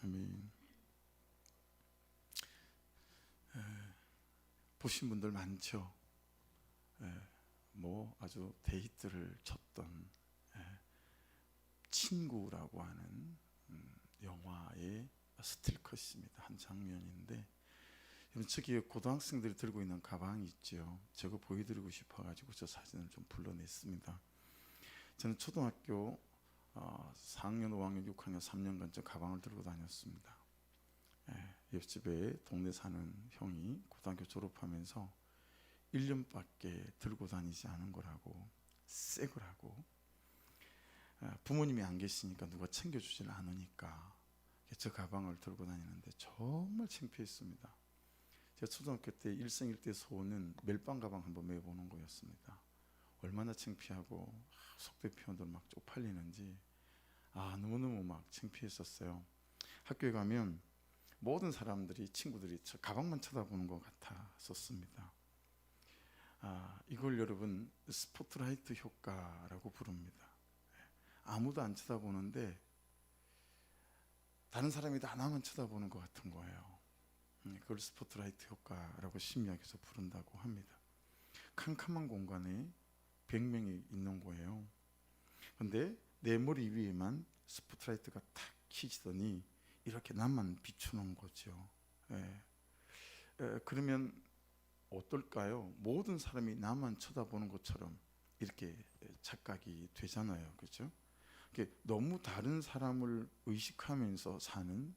아멘. 보신 분들 많죠. 뭐 아주 데이트를 쳤던 친구라고 하는 영화의 스틸컷입니다. 한 장면인데, 저기 고등학생들이 들고 있는 가방이 있죠. 저거 보여드리고 싶어가지고 저 사진을 좀 불러냈습니다. 저는 초등학교 4학년, 5학년, 6학년 3년간 저 가방을 들고 다녔습니다. 옆집에 동네 사는 형이 고등학교 졸업하면서 1년밖에 들고 다니지 않은 거라고, 새 거라고. 부모님이 안 계시니까 누가 챙겨주질 않으니까 저 가방을 들고 다니는데 정말 창피했습니다. 제가 초등학교 때 일생일대 소원은 멜빵 가방 한번 매보는 거였습니다. 얼마나 창피하고 속된 표현들 막 쪽팔리는지 너무너무 막 창피했었어요. 학교에 가면 모든 사람들이, 친구들이 저 가방만 쳐다보는 것 같았었습니다. 이걸 여러분 스포트라이트 효과라고 부릅니다. 아무도 안 쳐다보는데 다른 사람이 다 나만 쳐다보는 것 같은 거예요. 그걸 스포트라이트 효과라고 심리학에서 부른다고 합니다. 캄캄한 공간에 100명이 있는 거예요. 근데 내 머리 위에만 스포트라이트가 탁 켜지더니 이렇게 나만 비추는 거죠. 그러면 어떨까요? 모든 사람이 나만 쳐다보는 것처럼 이렇게 착각이 되잖아요. 그렇죠? 너무 다른 사람을 의식하면서 사는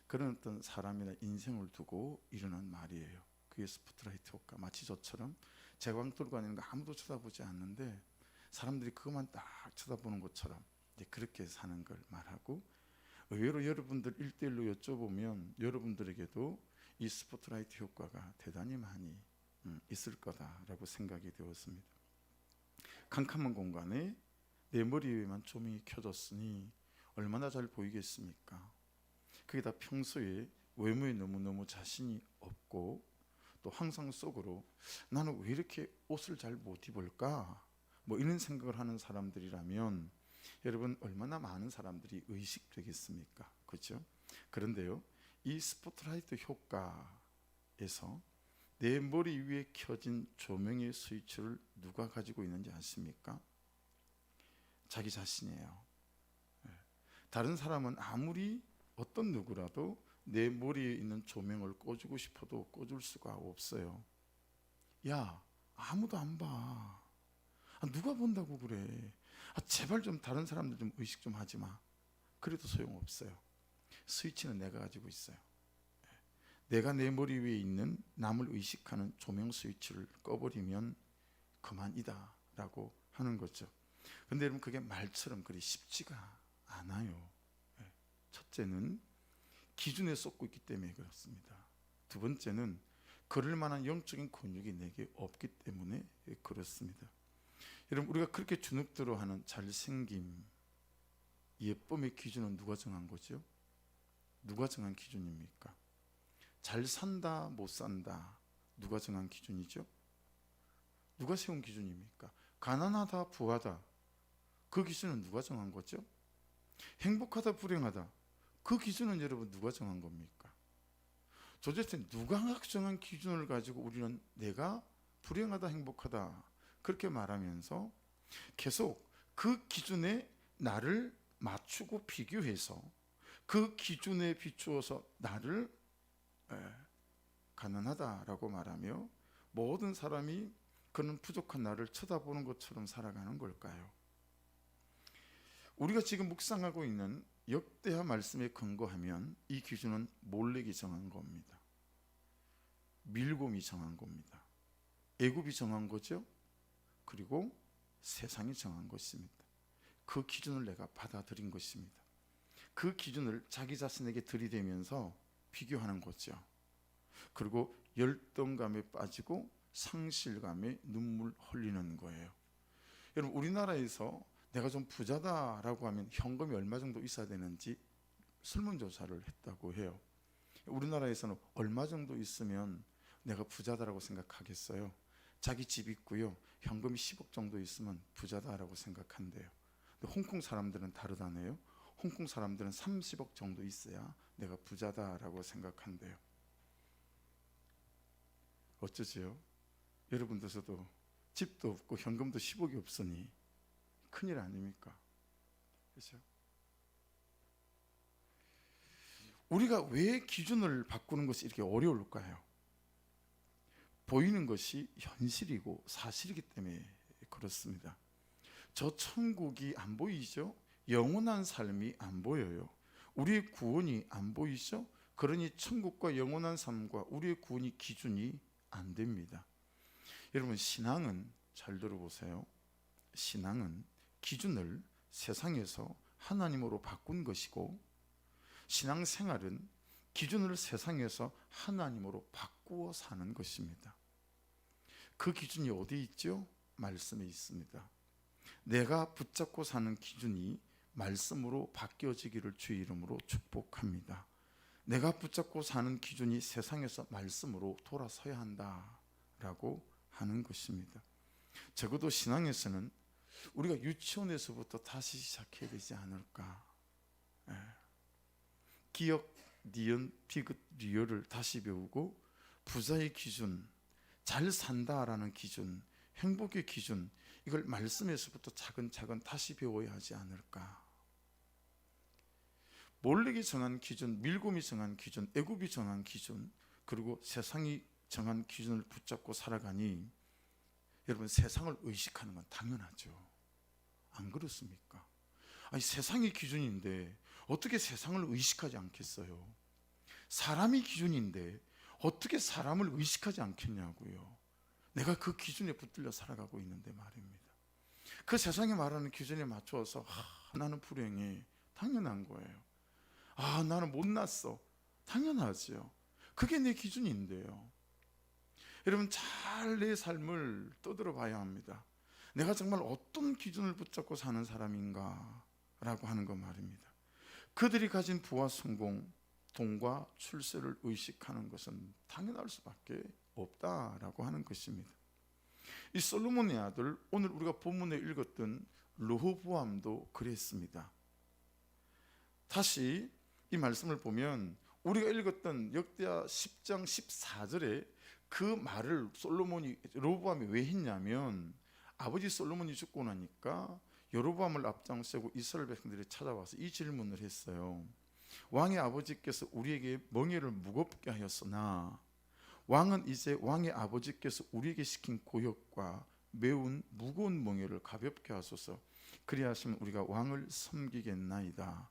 그런 어떤 사람이나 인생을 두고 일어난 말이에요. 그게 스포트라이트 효과. 마치 저처럼 제광 들고 다니는 거 아무도 쳐다보지 않는데 사람들이 그것만 딱 쳐다보는 것처럼 그렇게 사는 걸 말하고, 의외로 여러분들 1대1로 여쭤보면 여러분들에게도 이 스포트라이트 효과가 대단히 많이 있을 거다라고 생각이 되었습니다. 캄캄한 공간에 내 머리 위에만 조명이 켜졌으니 얼마나 잘 보이겠습니까? 그게 다 평소에 외모에 너무너무 자신이 없고 또 항상 속으로 나는 왜 이렇게 옷을 잘 못 입을까? 뭐 이런 생각을 하는 사람들이라면 여러분 얼마나 많은 사람들이 의식되겠습니까? 그렇죠? 그런데요, 이 스포트라이트 효과에서 내 머리 위에 켜진 조명의 스위치를 누가 가지고 있는지 아십니까? 자기 자신이에요. 다른 사람은 아무리 어떤 누구라도 내 머리에 있는 조명을 꺼주고 싶어도 꺼줄 수가 없어요. 야, 아무도 안 봐. 누가 본다고 그래. 제발 좀 다른 사람들 좀 의식 좀 하지 마. 그래도 소용없어요. 스위치는 내가 가지고 있어요. 내가 내 머리 위에 있는 남을 의식하는 조명 스위치를 꺼버리면 그만이다 라고 하는 거죠. 근데 여러분 그게 말처럼 그리 쉽지가 않아요. 첫째는 기준에 쏟고 있기 때문에 그렇습니다. 두 번째는 그럴 만한 영적인 근육이 내게 없기 때문에 그렇습니다. 여러분 우리가 그렇게 주눅들어 하는 잘생김, 예쁨의 기준은 누가 정한 거죠? 누가 정한 기준입니까? 잘 산다 못 산다 누가 정한 기준이죠? 누가 세운 기준입니까? 가난하다 부하다 그 기준은 누가 정한 거죠? 행복하다 불행하다 그 기준은 여러분 누가 정한 겁니까? 도대체 누가 정한 기준을 가지고 우리는 내가 불행하다 행복하다 그렇게 말하면서 계속 그 기준에 나를 맞추고 비교해서 그 기준에 비추어서 나를 가난하다라고 말하며 모든 사람이 그런 부족한 나를 쳐다보는 것처럼 살아가는 걸까요? 우리가 지금 묵상하고 있는 역대하 말씀에 근거하면 이 기준은 몰렉이 정한 겁니다. 밀곰이 정한 겁니다. 애굽이 정한 거죠. 그리고 세상이 정한 것입니다. 그 기준을 내가 받아들인 것입니다. 그 기준을 자기 자신에게 들이대면서 비교하는 거죠. 그리고 열등감에 빠지고 상실감에 눈물 흘리는 거예요. 여러분 우리나라에서 내가 좀 부자다라고 하면 현금이 얼마 정도 있어야 되는지 설문조사를 했다고 해요. 우리나라에서는 얼마 정도 있으면 내가 부자다라고 생각하겠어요? 자기 집 있고요, 현금이 10억 정도 있으면 부자다라고 생각한대요. 근데 홍콩 사람들은 다르다네요. 홍콩 사람들은 30억 정도 있어야 내가 부자다라고 생각한대요. 어쩌지요? 여러분들도 집도 없고 현금도 10억이 없으니 큰일 아닙니까? 그렇죠? 우리가 왜 기준을 바꾸는 것이 이렇게 어려울까요? 보이는 것이 현실이고 사실이기 때문에 그렇습니다. 저 천국이 안 보이죠? 영원한 삶이 안 보여요. 우리의 구원이 안 보이죠? 그러니 천국과 영원한 삶과 우리의 구원이 기준이 안 됩니다. 여러분, 신앙은 잘 들어보세요. 신앙은 기준을 세상에서 하나님으로 바꾼 것이고, 신앙생활은 기준을 세상에서 하나님으로 바꾸어 사는 것입니다. 그 기준이 어디 있죠? 말씀에 있습니다. 내가 붙잡고 사는 기준이 말씀으로 바뀌어지기를 주의 이름으로 축복합니다. 내가 붙잡고 사는 기준이 세상에서 말씀으로 돌아서야 한다라고 하는 것입니다. 적어도 신앙에서는 우리가 유치원에서부터 다시 시작해야 되지 않을까. 기역, 니은, 비긋, 리을을 다시 배우고 부자의 기준, 잘 산다라는 기준, 행복의 기준, 이걸 말씀에서부터 차근차근 다시 배워야 하지 않을까. 몰렉이 정한 기준, 밀곰이 정한 기준, 애굽이 정한 기준, 그리고 세상이 정한 기준을 붙잡고 살아가니 여러분, 세상을 의식하는 건 당연하죠. 안 그렇습니까? 아니, 세상이 기준인데 어떻게 세상을 의식하지 않겠어요? 사람이 기준인데 어떻게 사람을 의식하지 않겠냐고요. 내가 그 기준에 붙들려 살아가고 있는데 말입니다. 그 세상이 말하는 기준에 맞춰서 나는 불행해, 당연한 거예요. 나는 못났어, 당연하죠. 그게 내 기준인데요. 여러분, 잘 내 삶을 떠들어 봐야 합니다. 내가 정말 어떤 기준을 붙잡고 사는 사람인가 라고 하는 것 말입니다. 그들이 가진 부와 성공, 돈과 출세를 의식하는 것은 당연할 수밖에 없다라고 하는 것입니다. 이 솔로몬의 아들, 오늘 우리가 본문에 읽었던 르호보암도 그랬습니다. 다시 이 말씀을 보면 우리가 읽었던 역대하 10장 14절에 그 말을 르호보암이 왜 했냐면, 아버지 솔로몬이 죽고 나니까 여로보암을 앞장세고 이스라엘 백성들이 찾아와서 이 질문을 했어요. 왕의 아버지께서 우리에게 멍에를 무겁게 하였으나 왕은 이제 왕의 아버지께서 우리에게 시킨 고역과 매운 무거운 멍에를 가볍게 하소서. 그리하시면 우리가 왕을 섬기겠나이다.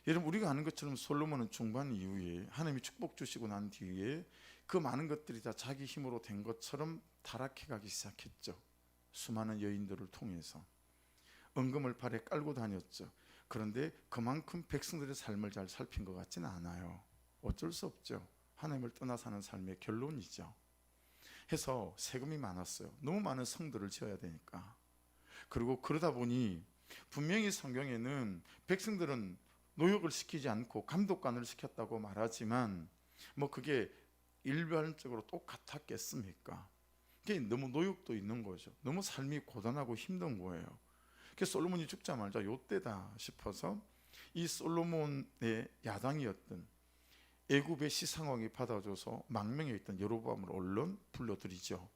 여러분, 우리가 아는 것처럼 솔로몬은 중반 이후에 하나님이 축복 주시고 난 뒤에 그 많은 것들이 다 자기 힘으로 된 것처럼 타락해 가기 시작했죠. 수많은 여인들을 통해서 은금을 발에 깔고 다녔죠. 그런데 그만큼 백성들의 삶을 잘 살핀 것 같지는 않아요. 어쩔 수 없죠. 하나님을 떠나 사는 삶의 결론이죠. 해서 세금이 많았어요. 너무 많은 성들을 지어야 되니까. 그리고 그러다 보니 분명히 성경에는 백성들은 노역을 시키지 않고 감독관을 시켰다고 말하지만 뭐 그게 일반적으로 똑같았겠습니까? 그게 너무 노역도 있는 거죠. 너무 삶이 고단하고 힘든 거예요. 그래서 솔로몬이 죽자마자 요때다 싶어서 이 솔로몬의 야당이었던 애굽의 시상왕이 받아줘서 망명해 있던 여로보암을 얼른 불러들이죠.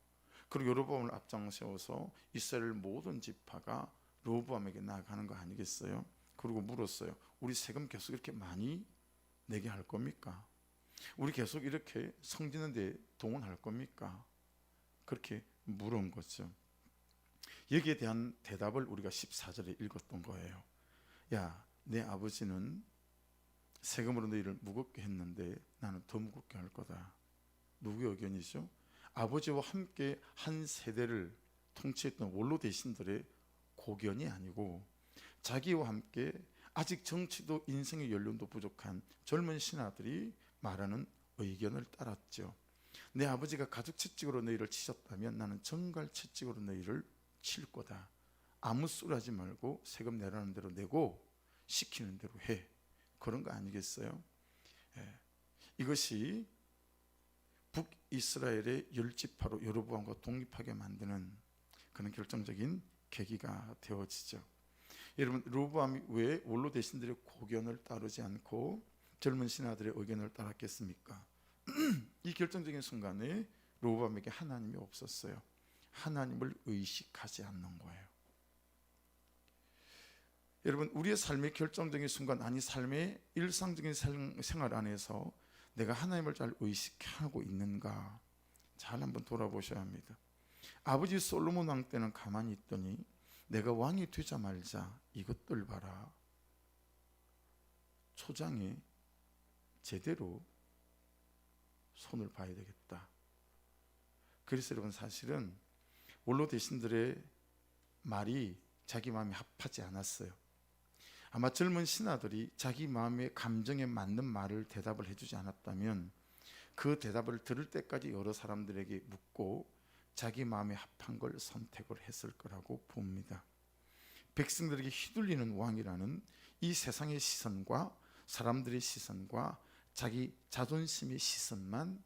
그리고 여로보암을 앞장 세워서 이스라엘 모든 지파가 르호보암에게 나아가는 거 아니겠어요? 그리고 물었어요. 우리 세금 계속 이렇게 많이 내게 할 겁니까? 우리 계속 이렇게 성지는 데 동원할 겁니까? 그렇게 물은 거죠. 여기에 대한 대답을 우리가 14절에 읽었던 거예요. 야, 내 아버지는 세금으로 너희를 무겁게 했는데 나는 더 무겁게 할 거다. 누구의 의견이죠? 아버지와 함께 한 세대를 통치했던 원로 대신들의 고견이 아니고 자기와 함께 아직 정치도 인생의 연륜도 부족한 젊은 신하들이 말하는 의견을 따랐죠. 내 아버지가 가죽 채찍으로 너희를 치셨다면 나는 정갈 채찍으로 너희를 칠 거다. 아무 소리 하지 말고 세금 내라는 대로 내고 시키는 대로 해. 그런 거 아니겠어요? 이것이 북이스라엘의 10지파로 여로보암과 독립하게 만드는 그런 결정적인 계기가 되어지죠. 여러분, 르호보암이 왜 원로 대신들의 고견을 따르지 않고 젊은 신하들의 의견을 따랐겠습니까? 이 결정적인 순간에 르호보암에게 하나님이 없었어요. 하나님을 의식하지 않는 거예요. 여러분, 우리의 삶의 결정적인 순간, 아니 삶의 일상적인 생활 안에서 내가 하나님을 잘 의식하고 있는가 잘 한번 돌아보셔야 합니다. 아버지 솔로몬 왕 때는 가만히 있더니 내가 왕이 되자 말자 이것들 봐라, 초장에 제대로 손을 봐야 되겠다. 그래서 여러분, 사실은 원로 대신들의 말이 자기 마음에 합하지 않았어요. 아마 젊은 신하들이 자기 마음의 감정에 맞는 말을 대답을 해주지 않았다면 그 대답을 들을 때까지 여러 사람들에게 묻고 자기 마음에 합한 걸 선택을 했을 거라고 봅니다. 백성들에게 휘둘리는 왕이라는 이 세상의 시선과 사람들의 시선과 자기 자존심의 시선만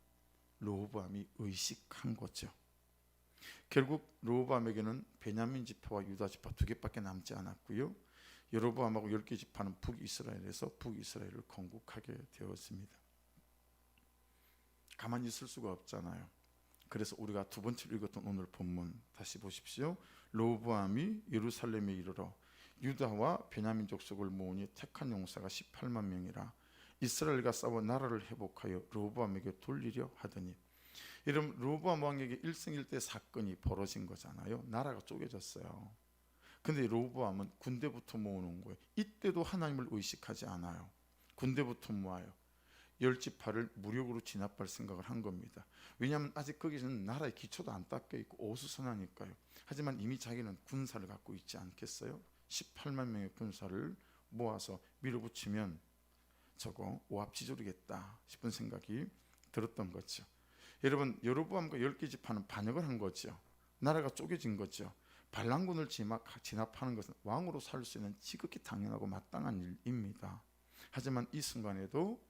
르호보암이 의식한 거죠. 결국 르호보암에게는 베냐민 지파와 유다 지파 두 개밖에 남지 않았고요. 여로보암하고 10개 지파는 북이스라엘에서 북이스라엘을 건국하게 되었습니다. 가만히 있을 수가 없잖아요. 그래서 우리가 두 번째로 읽었던 오늘 본문 다시 보십시오. 르호보암이 예루살렘에 이르러 유다와 베냐민 족속을 모으니 택한 용사가 18만 명이라 이스라엘과 싸워 나라를 회복하여 르호보암에게 돌리려 하더니, 이런 르호보암 왕에게 일생일대 사건이 벌어진 거잖아요. 나라가 쪼개졌어요. 근데 르호보암은 군대부터 모으는 거예요. 이때도 하나님을 의식하지 않아요. 군대부터 모아요. 10지파를 무력으로 진압할 생각을 한 겁니다. 왜냐하면 아직 거기서는 나라의 기초도 안 닦여 있고 어수선하니까요. 하지만 이미 자기는 군사를 갖고 있지 않겠어요? 18만 명의 군사를 모아서 밀어붙이면 저거 오합지졸이겠다 싶은 생각이 들었던 거죠. 여러분, 여로보암과 10개 지파는 반역을 한 거죠. 나라가 쪼개진 거죠. 반란군을 진압하는 것은 왕으로 살 수 있는 지극히 당연하고 마땅한 일입니다. 하지만 이 순간에도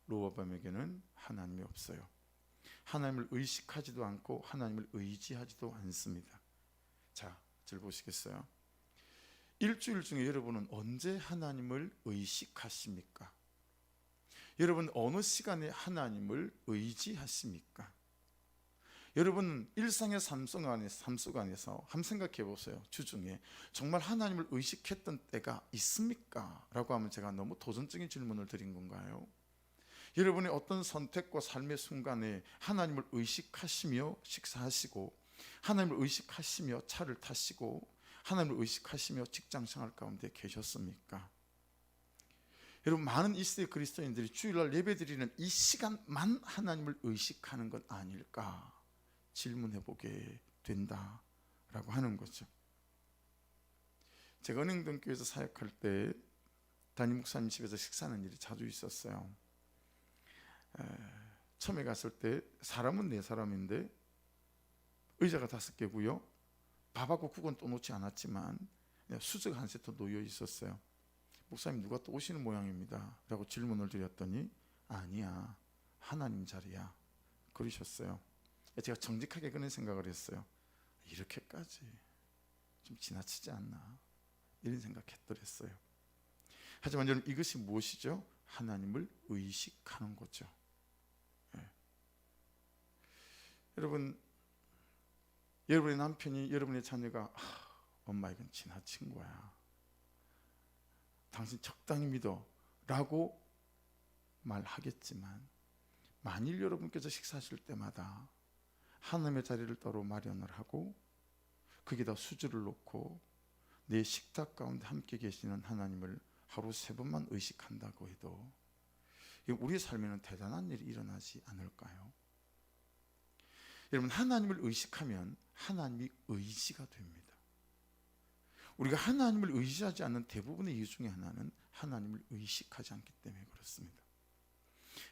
르호보암에게는 하나님이 없어요. 하나님을 의식하지도 않고 하나님을 의지하지도 않습니다. 자, 잘 보시겠어요? 일주일 중에 여러분은 언제 하나님을 의식하십니까? 여러분, 어느 시간에 하나님을 의지하십니까? 여러분, 일상의 삶 속 안에서 한번 생각해 보세요. 주중에 정말 하나님을 의식했던 때가 있습니까? 라고 하면 제가 너무 도전적인 질문을 드린 건가요? 여러분의 어떤 선택과 삶의 순간에 하나님을 의식하시며 식사하시고, 하나님을 의식하시며 차를 타시고, 하나님을 의식하시며 직장생활 가운데 계셨습니까? 여러분, 많은 이스라엘 그리스도인들이 주일날 예배드리는 이 시간만 하나님을 의식하는 건 아닐까 질문해 보게 된다라고 하는 거죠. 제가 은행동교회에서 사역할 때 담임 목사님 집에서 식사하는 일이 자주 있었어요. 처음에 갔을 때 사람은 4사람인데 의자가 5개고요. 밥하고 국은 또 놓지 않았지만 수저가 한 세트 놓여 있었어요. 목사님, 누가 또 오시는 모양입니다 라고 질문을 드렸더니 아니야, 하나님 자리야 그러셨어요. 제가 정직하게 그런 생각을 했어요. 이렇게까지 좀 지나치지 않나 이런 생각했더랬어요. 하지만 여러분, 이것이 무엇이죠? 하나님을 의식하는 거죠. 여러분, 여러분의 남편이 여러분의 자녀가 엄마 이건 지나친 거야, 당신 적당히 믿어 라고 말하겠지만, 만일 여러분께서 식사하실 때마다 하나님의 자리를 따로 마련을 하고 거기다 수저를 놓고 내 식탁 가운데 함께 계시는 하나님을 하루 3번만 의식한다고 해도 우리의 삶에는 대단한 일이 일어나지 않을까요? 여러분, 하나님을 의식하면 하나님이 의지가 됩니다. 우리가 하나님을 의지하지 않는 대부분의 이유 중에 하나는 하나님을 의식하지 않기 때문에 그렇습니다.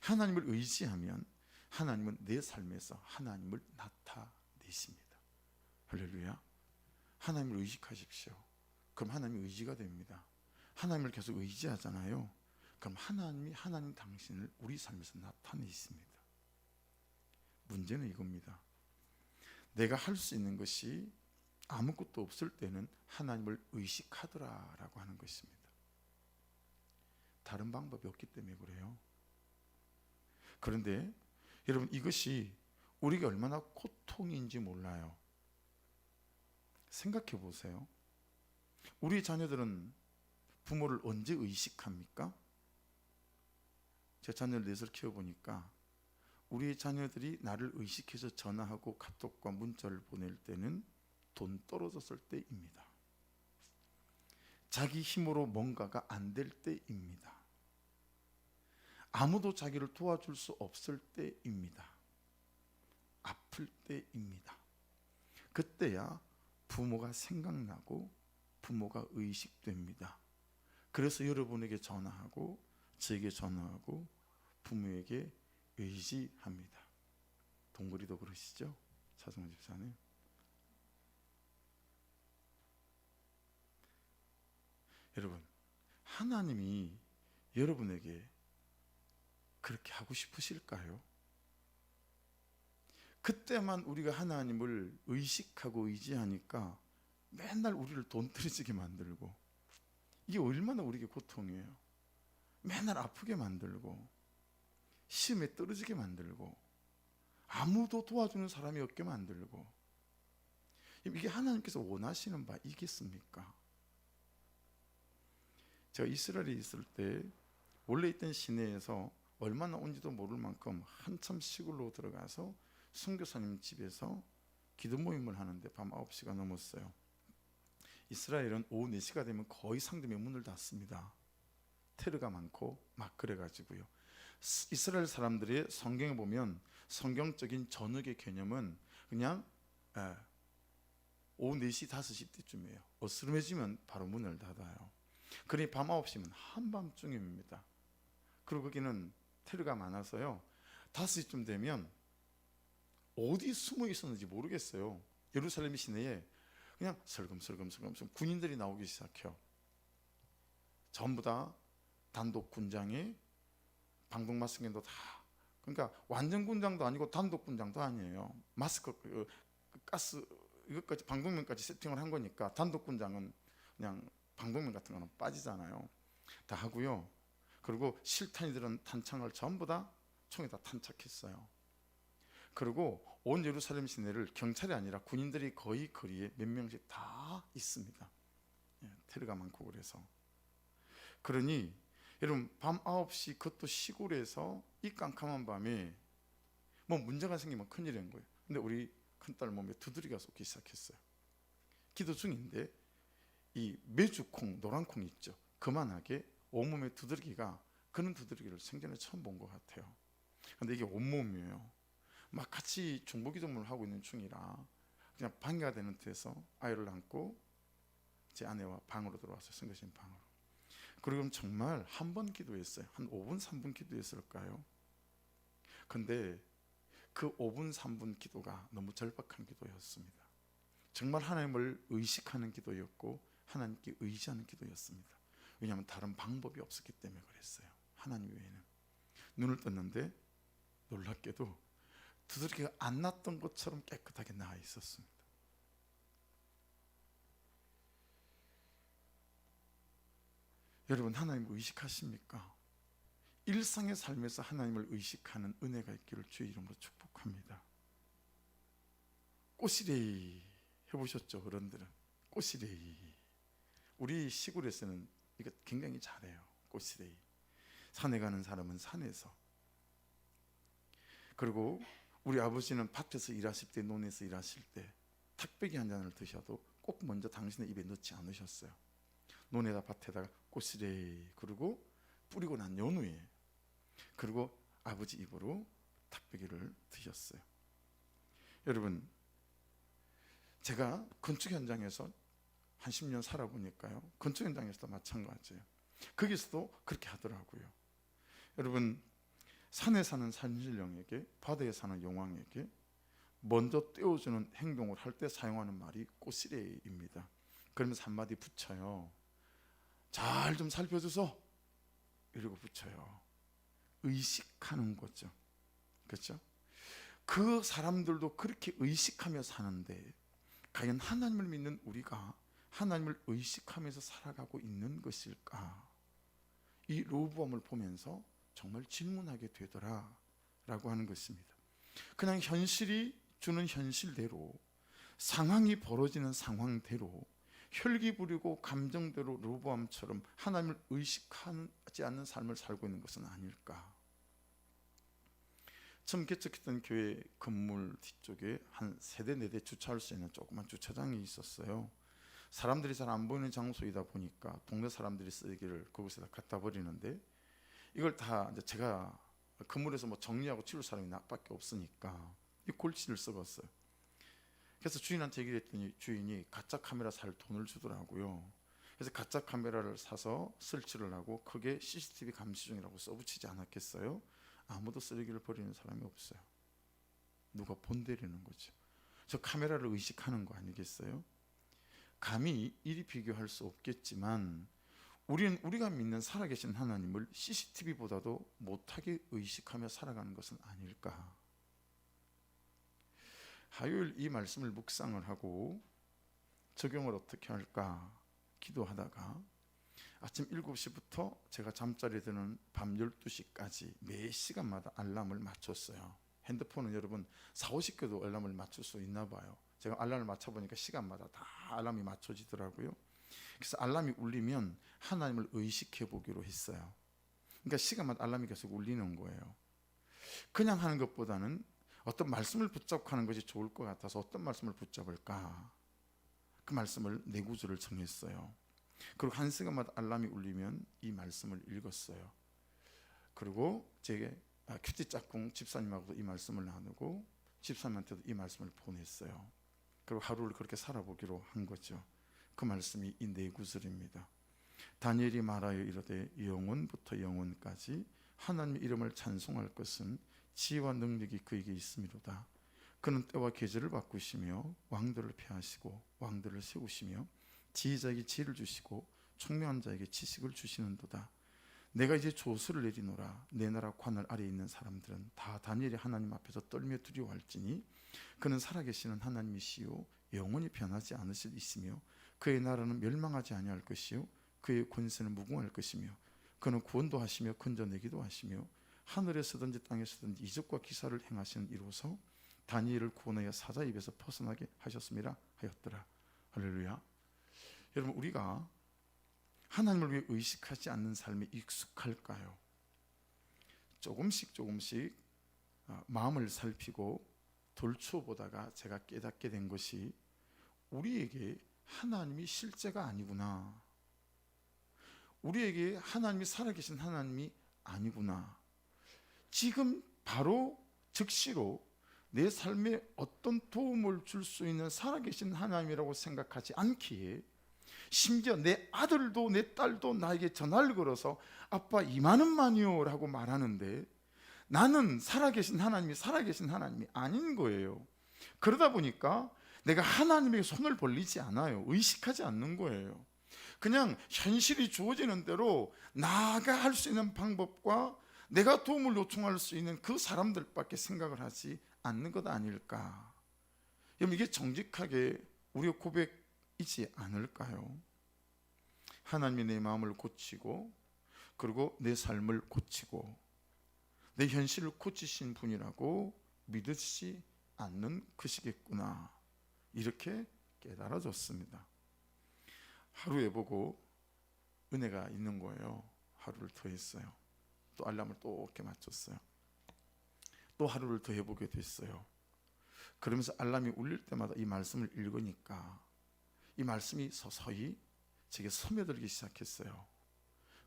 하나님을 의지하면 하나님은 내 삶에서 하나님을 나타내십니다. 할렐루야. 하나님을 의식하십시오. 그럼 하나님이 의지가 됩니다. 하나님을 계속 의지하잖아요. 그럼 하나님 당신을 우리 삶에서 나타내십니다. 문제는 이겁니다. 내가 할 수 있는 것이 아무것도 없을 때는 하나님을 의식하더라라고 하는 것입니다. 다른 방법이 없기 때문에 그래요. 그런데 여러분, 이것이 우리가 얼마나 고통인지 몰라요. 생각해 보세요. 우리 자녀들은 부모를 언제 의식합니까? 제 자녀를 넷을 키워보니까 우리 자녀들이 나를 의식해서 전화하고 카톡과 문자를 보낼 때는 돈 떨어졌을 때입니다. 자기 힘으로 뭔가가 안 될 때입니다. 아무도 자기를 도와줄 수 없을 때입니다. 아플 때입니다. 그때야 부모가 생각나고 부모가 의식됩니다. 그래서 여러분에게 전화하고 저에게 전화하고 부모에게 의지합니다. 동그리도 그러시죠? 차승원 집사님. 여러분, 하나님이 여러분에게 그렇게 하고 싶으실까요? 그때만 우리가 하나님을 의식하고 의지하니까 맨날 우리를 돈 떨어지게 만들고, 이게 얼마나 우리에게 고통이에요. 맨날 아프게 만들고 시험에 떨어지게 만들고 아무도 도와주는 사람이 없게 만들고, 이게 하나님께서 원하시는 바이겠습니까? 제가 이스라엘에 있을 때 원래 있던 시내에서 얼마나 온지도 모를 만큼 한참 시골로 들어가서 선교사님 집에서 기도 모임을 하는데 밤 9시가 넘었어요. 이스라엘은 오후 4시가 되면 거의 상점의 문을 닫습니다. 테러가 많고 막 그래가지고요. 이스라엘 사람들의 성경에 보면 성경적인 저녁의 개념은 그냥 오후 4시, 5시 때쯤이에요. 어스름해지면 바로 문을 닫아요. 그러니 밤 9시면 한밤중입니다. 그리고 거기는 테러가 많아서요, 5시쯤 되면 어디 숨어 있었는지 모르겠어요. 예루살렘 시내에 그냥 설금설금 군인들이 나오기 시작해요. 전부 다 단독 군장에 방독 마스크도 다, 그러니까 완전 군장도 아니고 단독 군장도 아니에요. 마스크, 가스 이것까지 방독면까지 세팅을 한 거니까 단독 군장은 그냥 방독면 같은 거는 빠지잖아요. 다 하고요. 그리고 실탄이 들은 탄창을 전부 다 총에 다 탄착했어요. 그리고 온 예루살렘 시내를 경찰이 아니라 군인들이 거의 거리에 몇 명씩 다 있습니다. 테러가 많고 그래서. 그러니 여러분, 밤 9시 그것도 시골에서 이 깜깜한 밤에 뭐 문제가 생기면 큰일인 거예요. 근데 우리 큰딸 몸에 두드리가 쏟기 시작했어요. 기도 중인데 이 메주콩, 노란콩 있죠, 그만하게 온몸에 두드러기가, 그런 두드러기를 생전에 처음 본 것 같아요. 근데 이게 온몸이에요. 막 같이 중보기도문을 하고 있는 중이라 그냥 방해가 되는 데서 아이를 안고 제 아내와 방으로 들어왔어요. 선교신 방으로. 그리고 정말 한 번 기도했어요. 한 5분 3분 기도했을까요? 근데 그 5분 3분 기도가 너무 절박한 기도였습니다. 정말 하나님을 의식하는 기도였고 하나님께 의지하는 기도였습니다. 왜냐하면 다른 방법이 없었기 때문에 그랬어요. 하나님 외에는. 눈을 떴는데 놀랍게도 두드러기가 안 났던 것처럼 깨끗하게 나아 있었습니다. 여러분, 하나님을 의식하십니까? 일상의 삶에서 하나님을 의식하는 은혜가 있기를 주의 이름으로 축복합니다. 꼬시레이 해보셨죠? 어른들은 꼬시레이. 우리 시골에서는 이거 굉장히 잘해요. 꼬시레이. 산에 가는 사람은 산에서, 그리고 우리 아버지는 밭에서 일하실 때, 논에서 일하실 때 탁배기 한 잔을 드셔도 꼭 먼저 당신의 입에 넣지 않으셨어요. 논에다 밭에다가 꼬시레이 그리고 뿌리고 난 연후에, 그리고 아버지 입으로 탁배기를 드셨어요. 여러분, 제가 건축 현장에서 한 10년 살아보니까요, 건축 현장에서도 마찬가지예요. 거기서도 그렇게 하더라고요. 여러분, 산에 사는 산신령에게, 바다에 사는 용왕에게 먼저 떼어주는 행동을 할 때 사용하는 말이 꼬시레입니다. 그러면서 한마디 붙여요. 잘 좀 살펴줘서, 이러고 붙여요. 의식하는 거죠. 그렇죠? 그 사람들도 그렇게 의식하며 사는데 과연 하나님을 믿는 우리가 하나님을 의식하면서 살아가고 있는 것일까? 이 로보암을 보면서 정말 질문하게 되더라라고 하는 것입니다. 그냥 현실이 주는 현실대로, 상황이 벌어지는 상황대로, 혈기 부리고 감정대로 로보암처럼 하나님을 의식하지 않는 삶을 살고 있는 것은 아닐까? 처음 개척했던 교회 건물 뒤쪽에 한 3대 4대 주차할 수 있는 조그만 주차장이 있었어요. 사람들이 잘 안 보이는 장소이다 보니까 동네 사람들이 쓰기를 그곳에다 갖다 버리는데, 이걸 다 이제 제가 건물에서 뭐 정리하고 치울 사람이 나밖에 없으니까 이 골치를 썩었어요. 그래서 주인한테 얘기를 했더니 주인이 가짜 카메라 살 돈을 주더라고요. 그래서 가짜 카메라를 사서 설치를 하고 크게 CCTV 감시 중이라고 써붙이지 않았겠어요? 아무도 쓰레기를 버리는 사람이 없어요. 누가 본대려는 거죠. 저 카메라를 의식하는 거 아니겠어요? 감히 이리 비교할 수 없겠지만 우리는 우리가 믿는 살아계신 하나님을 CCTV보다도 못하게 의식하며 살아가는 것은 아닐까? 화요일 이 말씀을 묵상을 하고 적용을 어떻게 할까 기도하다가 아침 7시부터 제가 잠자리에 드는 밤 12시까지 매 시간마다 알람을 맞췄어요. 핸드폰은 여러분 40-50개도 알람을 맞출 수 있나 봐요. 제가 알람을 맞춰보니까 시간마다 다 알람이 맞춰지더라고요. 그래서 알람이 울리면 하나님을 의식해 보기로 했어요. 그러니까 시간마다 알람이 계속 울리는 거예요. 그냥 하는 것보다는 어떤 말씀을 붙잡고 하는 것이 좋을 것 같아서 어떤 말씀을 붙잡을까? 그 말씀을 4구절을 정했어요. 그리고 한 시간마다 알람이 울리면 이 말씀을 읽었어요. 그리고 제게 큐티 짝꿍 집사님하고도 이 말씀을 나누고 집사님한테도 이 말씀을 보냈어요. 그리고 하루를 그렇게 살아보기로 한 거죠. 그 말씀이 이 4구절입니다. 다니엘이 말하여 이르되 영원부터 영원까지 하나님의 이름을 찬송할 것은 지혜와 능력이 그에게 있음이로다. 그는 때와 계절을 바꾸시며 왕들을 폐하시고 왕들을 세우시며 지혜자에게 지혜를 주시고 총명한 자에게 지식을 주시는도다. 내가 이제 조서를 내리노라. 내 나라 관할 아래에 있는 사람들은 다 다니엘이 하나님 앞에서 떨며 두려워할지니 그는 살아계시는 하나님이시요 영원히 변하지 않으실 이시며 그의 나라는 멸망하지 아니할 것이요 그의 권세는 무궁할 것이며 그는 구원도 하시며 건져내기도 하시며 하늘에서든지 땅에서든지 이적과 기사를 행하시는 이로서 다니엘을 구원하여 사자 입에서 벗어나게 하셨음이라 하였더라. 할렐루야. 여러분, 우리가 하나님을 위해 의식하지 않는 삶에 익숙할까요? 조금씩 마음을 살피고 돌추어 보다가 제가 깨닫게 된 것이 우리에게 하나님이 실제가 아니구나. 우리에게 하나님이 살아계신 하나님이 아니구나. 지금 바로 즉시로 내 삶에 어떤 도움을 줄 수 있는 살아계신 하나님이라고 생각하지 않기에 심지어 내 아들도 내 딸도 나에게 전화를 걸어서 아빠 2만 원만요 라고 말하는데 나는 살아계신 하나님이 아닌 거예요. 그러다 보니까 내가 하나님에게 손을 벌리지 않아요. 의식하지 않는 거예요. 그냥 현실이 주어지는 대로 나아가 할 수 있는 방법과 내가 도움을 요청할 수 있는 그 사람들밖에 생각을 하지 않는 것 아닐까. 여러분, 이게 정직하게 우리의 고백이지 않을까요? 하나님이 내 마음을 고치고 그리고 내 삶을 고치고 내 현실을 고치신 분이라고 믿으시 않는 것이겠구나, 이렇게 깨달아졌습니다. 하루에 보고 은혜가 있는 거예요. 하루를 더 했어요. 또 알람을 또 이렇게 맞췄어요. 또 하루를 더 해보게 됐어요. 그러면서 알람이 울릴 때마다 이 말씀을 읽으니까 이 말씀이 서서히 제게 스며들기 시작했어요.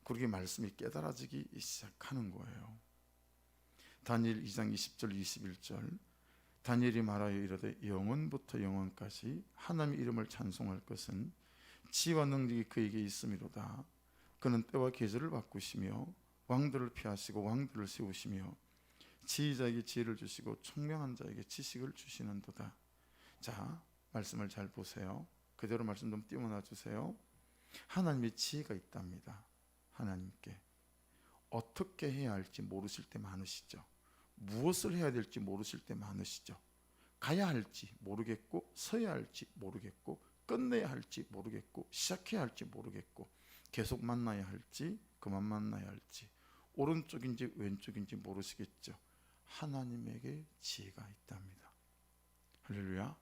그리고 이 말씀이 깨달아지기 시작하는 거예요. 다니엘 2장 20절 21절 다니엘이 말하여 이르되 영원부터 영원까지 하나님의 이름을 찬송할 것은 지혜와 능력이 그에게 있음이로다. 그는 때와 계절을 바꾸시며 왕들을 피하시고 왕들을 세우시며 지혜자에게 지혜를 주시고 총명한 자에게 지식을 주시는도다. 자, 말씀을 잘 보세요. 그대로 말씀 좀 띄워놔 주세요. 하나님의 지혜가 있답니다. 하나님께 어떻게 해야 할지 모르실 때 많으시죠. 무엇을 해야 될지 모르실 때 많으시죠. 가야 할지 모르겠고, 서야 할지 모르겠고, 끝내야 할지 모르겠고, 시작해야 할지 모르겠고, 계속 만나야 할지 그만 만나야 할지, 오른쪽인지 왼쪽인지 모르시겠죠. 하나님에게 지혜가 있답니다. 할렐루야.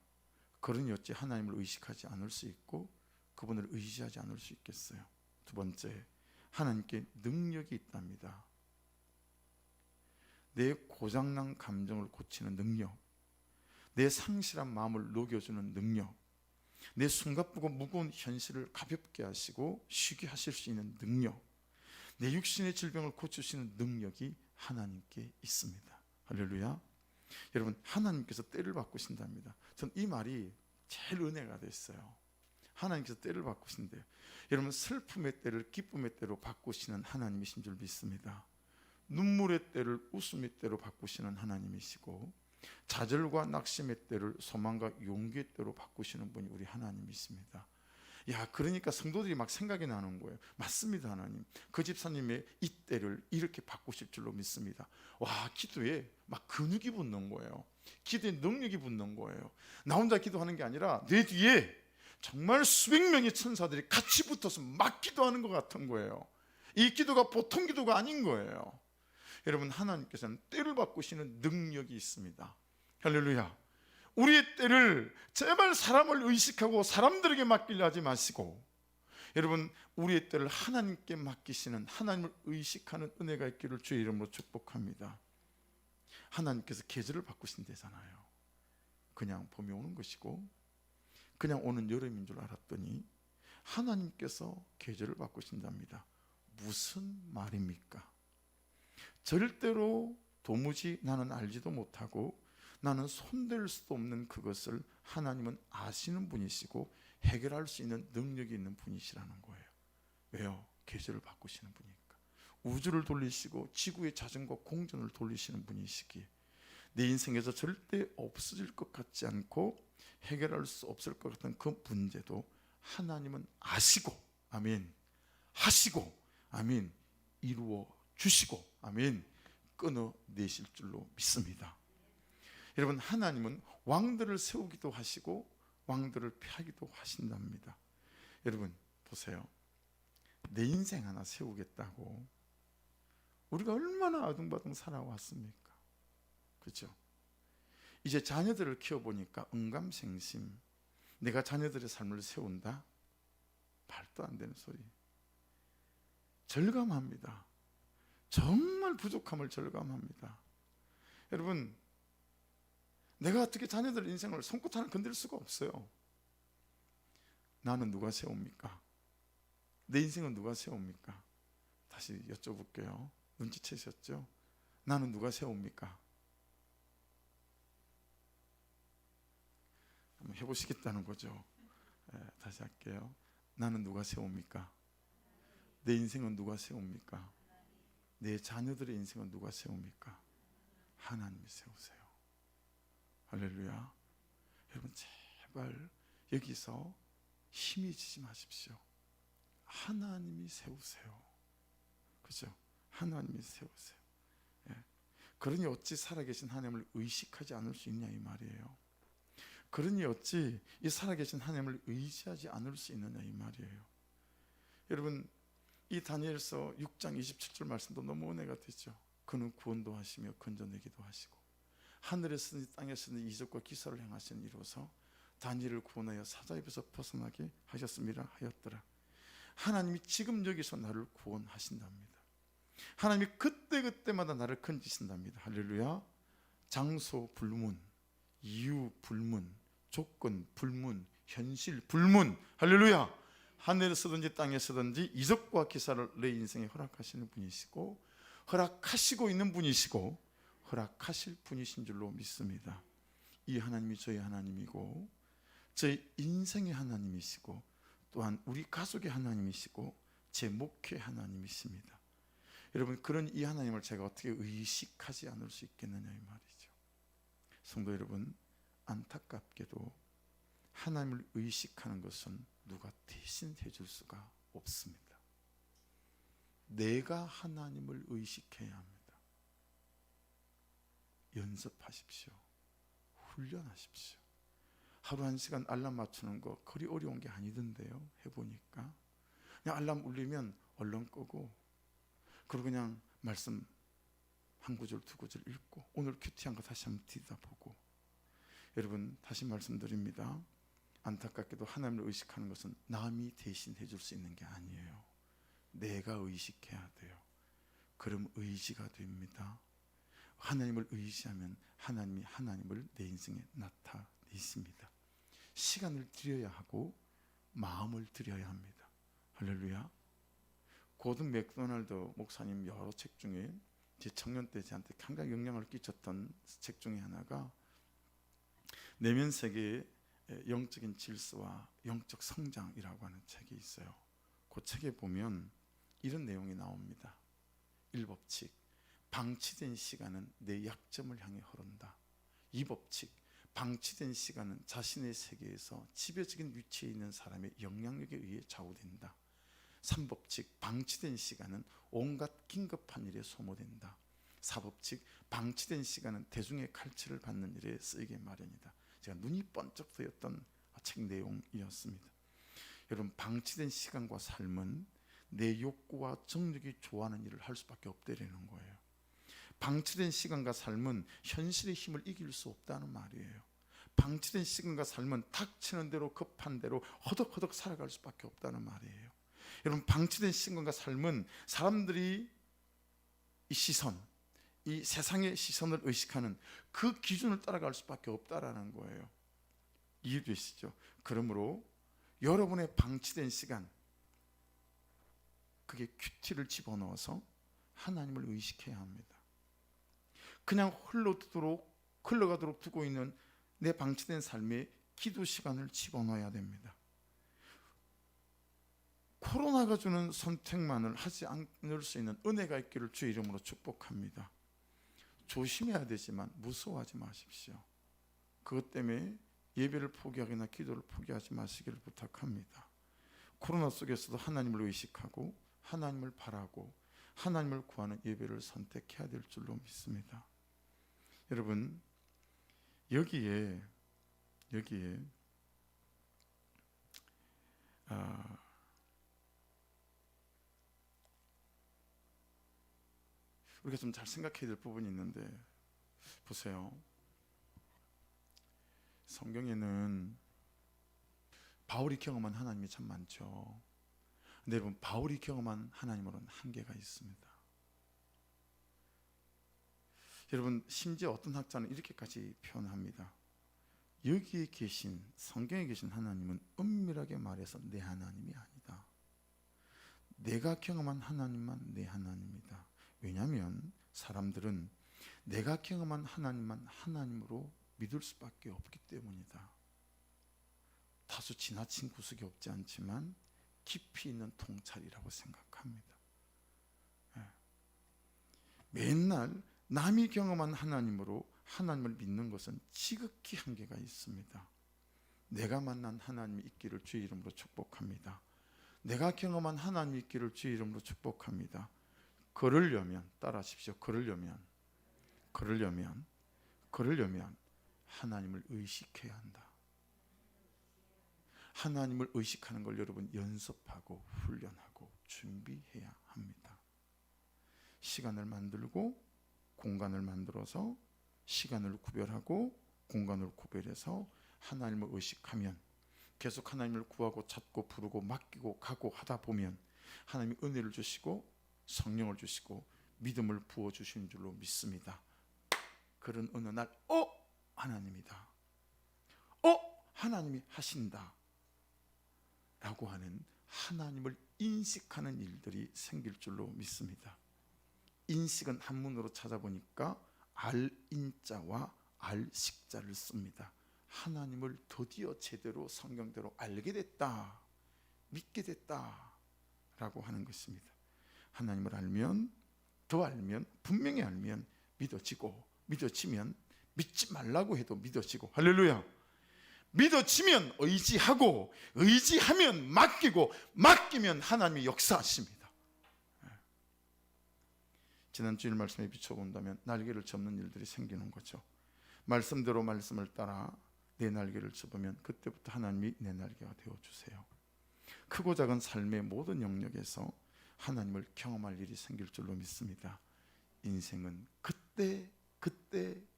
그러니 어찌 하나님을 의식하지 않을 수 있고 그분을 의지하지 않을 수 있겠어요. 두 번째, 하나님께 능력이 있답니다. 내 고장난 감정을 고치는 능력, 내 상실한 마음을 녹여주는 능력, 내 숨가쁘고 무거운 현실을 가볍게 하시고 쉬게 하실 수 있는 능력, 내 육신의 질병을 고치시는 능력이 하나님께 있습니다. 할렐루야. 여러분, 하나님께서 때를 바꾸신답니다. 전 이 말이 제일 은혜가 됐어요. 하나님께서 때를 바꾸신대요. 여러분, 슬픔의 때를 기쁨의 때로 바꾸시는 하나님이신 줄 믿습니다. 눈물의 때를 웃음의 때로 바꾸시는 하나님이시고, 좌절과 낙심의 때를 소망과 용기의 때로 바꾸시는 분이 우리 하나님이십니다. 야, 그러니까 성도들이 막 생각이 나는 거예요. 맞습니다, 하나님. 그 집사님의 이 때를 이렇게 바꾸실 줄로 믿습니다. 와, 기도에 막 근육이 붙는 거예요. 기도에 능력이 붙는 거예요. 나 혼자 기도하는 게 아니라 내 뒤에 정말 수백 명의 천사들이 같이 붙어서 막 기도하는 것 같은 거예요. 이 기도가 보통 기도가 아닌 거예요. 여러분, 하나님께서는 때를 바꾸시는 능력이 있습니다. 할렐루야. 우리의 때를 제발 사람을 의식하고 사람들에게 맡기려 하지 마시고, 여러분, 우리의 때를 하나님께 맡기시는, 하나님을 의식하는 은혜가 있기를 주의 이름으로 축복합니다. 하나님께서 계절을 바꾸신대잖아요. 그냥 봄이 오는 것이고 그냥 오는 여름인 줄 알았더니 하나님께서 계절을 바꾸신답니다. 무슨 말입니까? 절대로 도무지 나는 알지도 못하고 나는 손댈 수도 없는 그것을 하나님은 아시는 분이시고 해결할 수 있는 능력이 있는 분이시라는 거예요. 왜요? 계절을 바꾸시는 분이니까. 우주를 돌리시고 지구의 자전과 공전을 돌리시는 분이시기에 내 인생에서 절대 없어질 것 같지 않고 해결할 수 없을 것 같은 그 문제도 하나님은 아시고, 아멘, 하시고, 아멘, 이루어 주시고, 아멘, 끊어내실 줄로 믿습니다. 여러분, 하나님은 왕들을 세우기도 하시고 왕들을 펴기도 하신답니다. 여러분 보세요. 내 인생 하나 세우겠다고 우리가 얼마나 아둥바둥 살아왔습니까? 그렇죠? 이제 자녀들을 키워보니까 응감생심, 내가 자녀들의 삶을 세운다? 말도 안 되는 소리. 절감합니다. 정말 부족함을 절감합니다. 여러분, 내가 어떻게 자녀들의 인생을 손끝 하나 건들 수가 없어요. 나는 누가 세웁니까? 내 인생은 누가 세웁니까? 다시 여쭤볼게요. 눈치채셨죠? 나는 누가 세웁니까? 한번 해보시겠다는 거죠. 다시 할게요. 나는 누가 세웁니까? 내 인생은 누가 세웁니까? 내 자녀들의 인생은 누가 세웁니까? 하나님이 세우세요. 할렐루야. 여러분, 제발 여기서 힘이 지지 마십시오. 하나님이 세우세요. 그죠? 하나님이 세우세요. 예. 그러니 어찌 살아계신 하나님을 의식하지 않을 수 있냐 이 말이에요. 그러니 어찌 이 살아계신 하나님을 의지하지 않을 수 있느냐 이 말이에요. 여러분, 이 다니엘서 6장 27절 말씀도 너무 은혜가 되죠. 그는 구원도 하시며 건져내기도 하시고 하늘에서든지 땅에서든지 이적과 기사를 행하시는 이로서 다니엘을 구원하여 사자입에서 벗어나게 하셨음이라 하였더라. 하나님이 지금 여기서 나를 구원하신답니다. 하나님이 그때그때마다 나를 건지신답니다. 할렐루야. 장소 불문, 이유 불문, 조건 불문, 현실 불문. 할렐루야. 하늘에서든지 땅에서든지 이적과 기사를 내 인생에 허락하시는 분이시고 허락하시고 있는 분이시고 허락하실 분이신 줄로 믿습니다. 이 하나님이 저희 하나님이고 저희 인생의 하나님이시고 또한 우리 가족의 하나님이시고 제 목회의 하나님이십니다. 여러분, 그런 이 하나님을 제가 어떻게 의식하지 않을 수 있겠느냐 이 말이죠. 성도 여러분, 안타깝게도 하나님을 의식하는 것은 누가 대신 해줄 수가 없습니다. 내가 하나님을 의식해야 합니다. 연습하십시오. 훈련하십시오. 하루 1시간 알람 맞추는 거 그리 어려운 게 아니던데요. 해보니까 그냥 알람 울리면 얼른 끄고, 그리고 그냥 말씀 한 구절 두 구절 읽고 오늘 큐티한 거 다시 한번 뒤다보고. 여러분, 다시 말씀드립니다. 안타깝게도 하나님을 의식하는 것은 남이 대신 해줄 수 있는 게 아니에요. 내가 의식해야 돼요. 그럼 의지가 됩니다. 하나님을 의지하면 하나님이 하나님을 내 인생에 나타내십니다. 시간을 들여야 하고 마음을 들여야 합니다. 할렐루야. 고든 맥도날드 목사님 여러 책 중에 제 청년 때 저한테 상당히 영향을 끼쳤던 책 중에 하나가 내면 세계의 영적인 질서와 영적 성장이라고 하는 책이 있어요. 그 책에 보면 이런 내용이 나옵니다. 1법칙, 방치된 시간은 내 약점을 향해 흐른다. 2법칙, 방치된 시간은 자신의 세계에서 지배적인 위치에 있는 사람의 영향력에 의해 좌우된다. 3법칙, 방치된 시간은 온갖 긴급한 일에 소모된다. 4법칙, 방치된 시간은 대중의 갈취를 받는 일에 쓰이게 마련이다. 제가 눈이 번쩍 뜨였던 책 내용이었습니다. 여러분, 방치된 시간과 삶은 내 욕구와 정력이 좋아하는 일을 할 수밖에 없다는 거예요. 방치된 시간과 삶은 현실의 힘을 이길 수 없다는 말이에요. 방치된 시간과 삶은 닥치는 대로 급한 대로 허덕허덕 살아갈 수밖에 없다는 말이에요. 여러분, 방치된 시간과 삶은 사람들이 이 시선, 이 세상의 시선을 의식하는 그 기준을 따라갈 수밖에 없다라는 거예요. 이해되시죠? 그러므로 여러분의 방치된 시간, 그게 큐티를 집어넣어서 하나님을 의식해야 합니다. 그냥 흘러가도록 두고 있는 내 방치된 삶에 기도 시간을 집어넣어야 됩니다. 코로나가 주는 선택만을 하지 않을 수 있는 은혜가 있기를 주의 이름으로 축복합니다. 조심해야 되지만 무서워하지 마십시오. 그것 때문에 예배를 포기하거나 기도를 포기하지 마시기를 부탁합니다. 코로나 속에서도 하나님을 의식하고 하나님을 바라고 하나님을 구하는 예배를 선택해야 될 줄로 믿습니다. 여러분, 여기에 우리가 좀 잘 생각해야 될 부분이 있는데, 보세요. 성경에는 바울이 경험한 하나님이 참 많죠. 근데 여러분, 바울이 경험한 하나님으로는 한계가 있습니다. 여러분, 심지어 어떤 학자는 이렇게까지 표현합니다. 여기에 계신, 성경에 계신 하나님은 엄밀하게 말해서 내 하나님이 아니다. 내가 경험한 하나님만 내 하나님이다. 왜냐하면 사람들은 내가 경험한 하나님만 하나님으로 믿을 수밖에 없기 때문이다. 다소 지나친 구석이 없지 않지만 깊이 있는 통찰이라고 생각합니다. 맨날 남이 경험한 하나님으로 하나님을 믿는 것은 지극히 한계가 있습니다. 내가 만난 하나님이 있기를 주의 이름으로 축복합니다. 내가 경험한 하나님이 있기를 주의 이름으로 축복합니다. 그러려면, 따라하십시오. 그러려면 하나님을 의식해야 한다. 하나님을 의식하는 걸 여러분 연습하고 훈련하고 준비해야 합니다. 시간을 만들고 공간을 만들어서 시간을 구별하고 공간을 구별해서 하나님을 의식하면, 계속 하나님을 구하고 찾고 부르고 맡기고 가고 하다 보면 하나님이 은혜를 주시고 성령을 주시고 믿음을 부어주시는 줄로 믿습니다. 그런 어느 날 하나님이다, 하나님이 하신다 라고 하는 하나님을 인식하는 일들이 생길 줄로 믿습니다. 인식은 한문으로 찾아보니까 알인자와 알식자를 씁니다. 하나님을 드디어 제대로 성경대로 알게 됐다, 믿게 됐다 라고 하는 것입니다. 하나님을 알면, 더 알면, 분명히 알면 믿어지고, 믿어지면 믿지 말라고 해도 믿어지고, 할렐루야. 믿어지면 의지하고, 의지하면 맡기고, 맡기면 하나님이 역사하십니다. 지난 주일 말씀에 비춰본다면 날개를 접는 일들이 생기는 거죠. 말씀대로 말씀을 따라 내 날개를 접으면 그때부터 하나님이 내 날개가 되어주세요. 크고 작은 삶의 모든 영역에서 하나님을 경험할 일이 생길 줄로 믿습니다. 인생은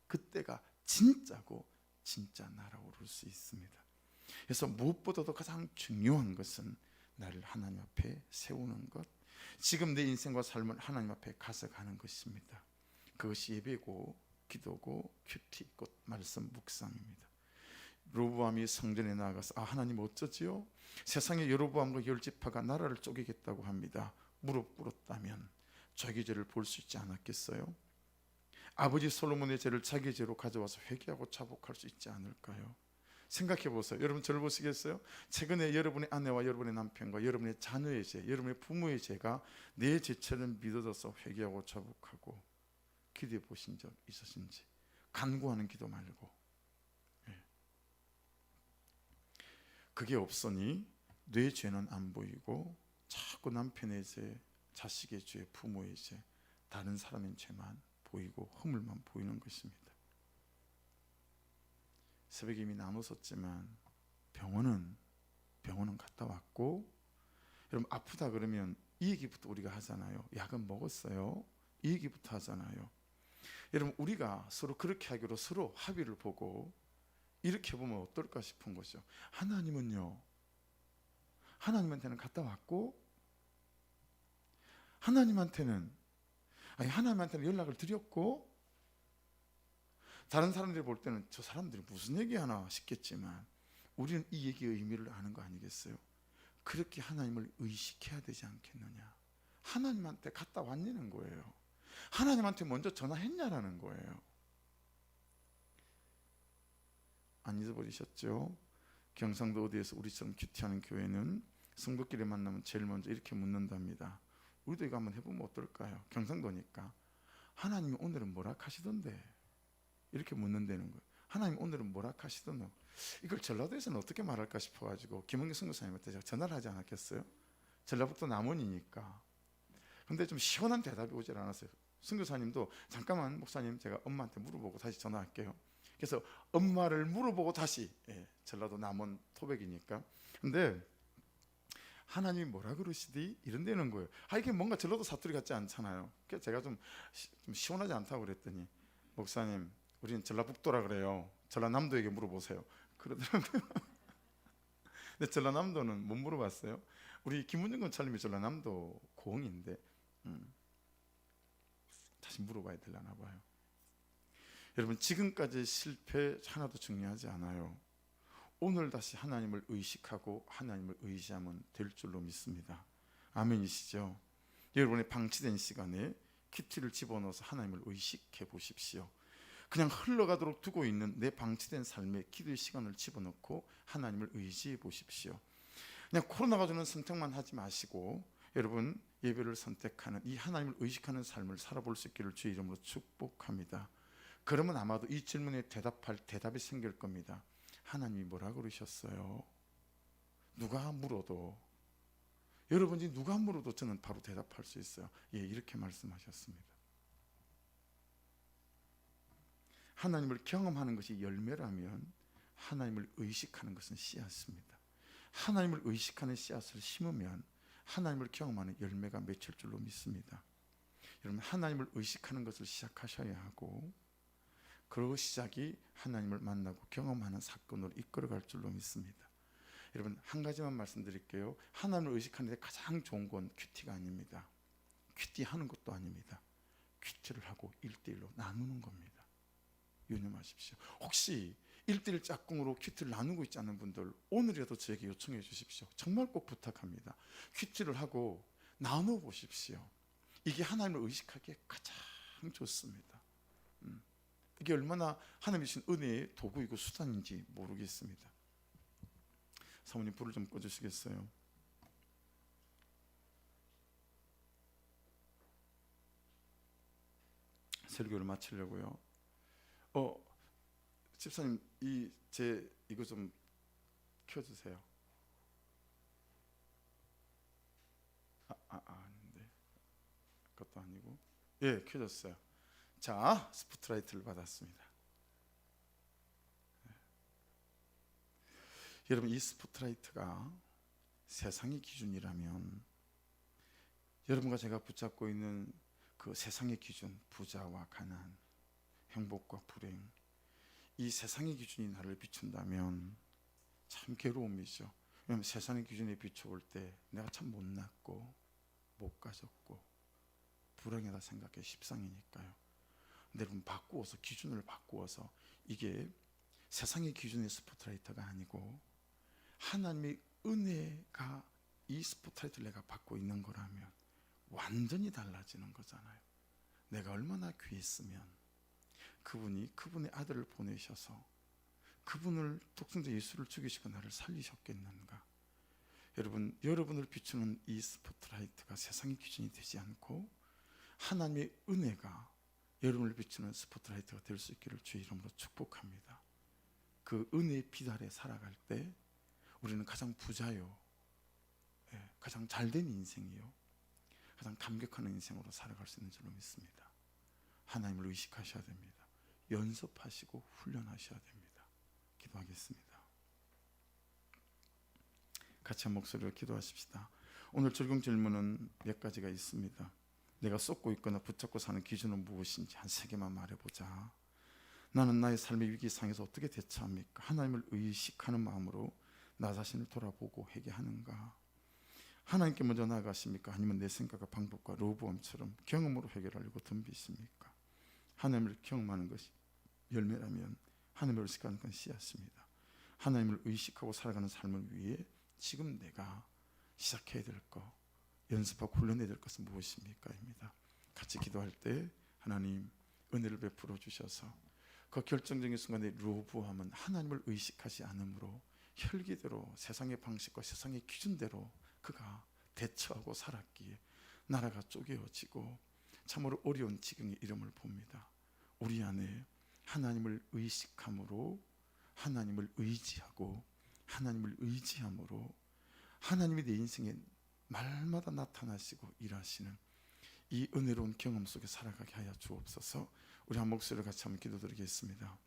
그때가 진짜고 진짜 날아오를 수 있습니다. 그래서 무엇보다도 가장 중요한 것은 나를 하나님 앞에 세우는 것, 지금 내 인생과 삶을 하나님 앞에 가져가는 것입니다. 그것이 예배고 기도고 큐티 곧 말씀 묵상입니다. 로보암이 성전에 나아가서 하나님 어쩌지요? 세상의 여로보암과 열 지파가 나라를 쪼개겠다고 합니다. 무릎 꿇었다면 자기 죄를 볼 수 있지 않았겠어요? 아버지 솔로몬의 죄를 자기 죄로 가져와서 회개하고 자복할 수 있지 않을까요? 생각해 보세요. 여러분 저를 보시겠어요? 최근에 여러분의 아내와 여러분의 남편과 여러분의 자녀의 죄, 여러분의 부모의 죄가 내 죄처럼 믿어져서 회개하고 자복하고 기도해 보신 적 있으신지. 간구하는 기도 말고. 그게 없으니 내 죄는 안 보이고 자꾸 남편의 죄, 자식의 죄, 부모의 죄, 다른 사람의 죄만 보이고 허물만 보이는 것입니다. 새벽에 이미 나눴었지만 병원은 갔다 왔고, 여러분 아프다 그러면 이 얘기부터 우리가 하잖아요. 약은 먹었어요. 이 얘기부터 하잖아요. 여러분 우리가 서로 그렇게 하기로 서로 합의를 보고 이렇게 보면 어떨까 싶은 거죠. 하나님은요, 하나님한테는 갔다 왔고 하나님한테는 연락을 드렸고, 다른 사람들이 볼 때는 저 사람들이 무슨 얘기하나 싶겠지만 우리는 이 얘기의 의미를 아는 거 아니겠어요? 그렇게 하나님을 의식해야 되지 않겠느냐. 하나님한테 갔다 왔냐는 거예요. 하나님한테 먼저 전화했냐라는 거예요. 안 잊어버리셨죠? 경상도 어디에서 우리처럼 큐티하는 교회는 성도끼리 만나면 제일 먼저 이렇게 묻는답니다. 우리도 이거 한번 해보면 어떨까요? 경상도니까 하나님이 오늘은 뭐라 하시던데? 이렇게 묻는다는 거예요. 하나님 오늘은 뭐라 하시던데? 이걸 전라도에서는 어떻게 말할까 싶어가지고 김은기 선교사님한테 제가 전화를 하지 않았겠어요? 전라북도 남원이니까. 근데 좀 시원한 대답이 오질 않았어요. 선교사님도 잠깐만 목사님 제가 엄마한테 물어보고 다시 전화할게요. 그래서 엄마를 물어보고 다시, 전라도 남원 토백이니까. 근데 하나님이 뭐라 그러시디? 이런다는 거예요. 이게 뭔가 전라도 사투리 같지 않잖아요. 그래서 제가 좀 시원하지 않다고 그랬더니, 목사님 우리는 전라북도라 그래요. 전라남도에게 물어보세요. 그러더라고요. 근데 전라남도는 못 물어봤어요. 우리 김문정 권사님이 전라남도 고흥인데 다시 물어봐야 되려나 봐요. 여러분 지금까지 실패 하나도 중요하지 않아요. 오늘 다시 하나님을 의식하고 하나님을 의지하면 될 줄로 믿습니다. 아멘이시죠? 여러분의 방치된 시간에 큐티를 집어넣어서 하나님을 의식해 보십시오. 그냥 흘러가도록 두고 있는 내 방치된 삶에 기도의 시간을 집어넣고 하나님을 의지해 보십시오. 그냥 코로나가 주는 선택만 하지 마시고 여러분 예배를 선택하는 이 하나님을 의식하는 삶을 살아볼 수 있기를 주의 이름으로 축복합니다. 그러면 아마도 이 질문에 대답할 대답이 생길 겁니다. 하나님이 뭐라 그러셨어요? 누가 물어도, 여러분이 누가 물어도 저는 바로 대답할 수 있어요. 이렇게 말씀하셨습니다. 하나님을 경험하는 것이 열매라면 하나님을 의식하는 것은 씨앗입니다. 하나님을 의식하는 씨앗을 심으면 하나님을 경험하는 열매가 맺힐 줄로 믿습니다. 여러분 하나님을 의식하는 것을 시작하셔야 하고, 그 시작이 하나님을 만나고 경험하는 사건으로 이끌어갈 줄로 믿습니다. 여러분 한 가지만 말씀드릴게요. 하나님을 의식하는 데 가장 좋은 건 큐티가 아닙니다. 큐티하는 것도 아닙니다. 큐티를 하고 1대1로 나누는 겁니다. 유념하십시오. 혹시 1대1 짝꿍으로 큐티를 나누고 있지 않은 분들 오늘이라도 저에게 요청해 주십시오. 정말 꼭 부탁합니다. 큐티를 하고 나눠 보십시오. 이게 하나님을 의식하기에 가장 좋습니다. 이게 얼마나 하나님이 주신 은혜의 도구이고 수단인지 모르겠습니다. 사모님 불을 좀 꺼주시겠어요? 설교를 마치려고요. 집사님 이거 좀 켜주세요. 아닌데 그것도 아니고 켜졌어요. 자, 스포트라이트를 받았습니다. 여러분, 이 스포트라이트가 세상의 기준이라면 여러분과 제가 붙잡고 있는 그 세상의 기준, 부자와 가난, 행복과 불행, 이 세상의 기준이 나를 비춘다면 참 괴로움이죠. 왜냐하면 세상의 기준에 비춰볼 때 내가 참 못났고 못 가졌고 불행하다 생각해 십상이니까요. 근데 여러분, 바꾸어서, 기준을 바꾸어서, 이게 세상의 기준의 스포트라이트가 아니고 하나님의 은혜가 이 스포트라이트를 내가 받고 있는 거라면 완전히 달라지는 거잖아요. 내가 얼마나 귀했으면 그분이 그분의 아들을 보내셔서 그분을 독생자 예수를 죽이시고 나를 살리셨겠는가. 여러분, 여러분을 비추는 이 스포트라이트가 세상의 기준이 되지 않고 하나님의 은혜가 여러분을 비추는 스포트라이트가 될 수 있기를 주의 이름으로 축복합니다. 그 은혜의 빛 아래 살아갈 때 우리는 가장 부자요, 가장 잘된 인생이요, 가장 감격하는 인생으로 살아갈 수 있는 줄로 믿습니다. 하나님을 의식하셔야 됩니다. 연습하시고 훈련하셔야 됩니다. 기도하겠습니다. 같이 한 목소리로 기도하십시다. 오늘 적용 질문은 몇 가지가 있습니다. 내가 쏟고 있거나 붙잡고 사는 기준은 무엇인지 한 3개만 말해보자. 나는 나의 삶의 위기 상에서 어떻게 대처합니까? 하나님을 의식하는 마음으로 나 자신을 돌아보고 회개하는가? 하나님께 먼저 나아가십니까? 아니면 내 생각과 방법과 로보암처럼 경험으로 해결하려고 덤비십니까? 하나님을 경험하는 것이 열매라면 하나님을 의식하는 건 씨앗입니다. 하나님을 의식하고 살아가는 삶을 위해 지금 내가 시작해야 될 것, 연습하고 훈련해야 될 것은 무엇입니까? 입니다. 같이 기도할 때 하나님 은혜를 베풀어 주셔서 그 결정적인 순간에 로보암은 하나님을 의식하지 않으므로 혈기대로 세상의 방식과 세상의 기준대로 그가 대처하고 살았기에 나라가 쪼개어지고 참으로 어려운 지경의 이름을 봅니다. 우리 안에 하나님을 의식함으로, 하나님을 의지하고, 하나님을 의지함으로 하나님이 내 인생에 말마다 나타나시고 일하시는 이 은혜로운 경험 속에 살아가게 하여 주옵소서. 우리 한 목소리를 같이 한번 기도드리겠습니다.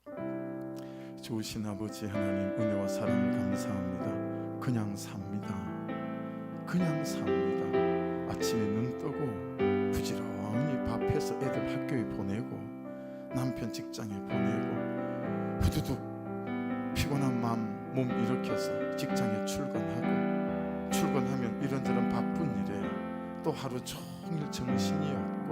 좋으신 아버지 하나님, 은혜와 사랑을 감사합니다. 그냥 삽니다. 그냥 삽니다. 아침에 눈 뜨고 부지런히 밥해서 애들 학교에 보내고 남편 직장에 보내고 후두둑 피곤한 마음 몸 일으켜서 직장에 출근하고 출근하면 이런저런 바쁜 일에 또 하루 종일 정신이 없고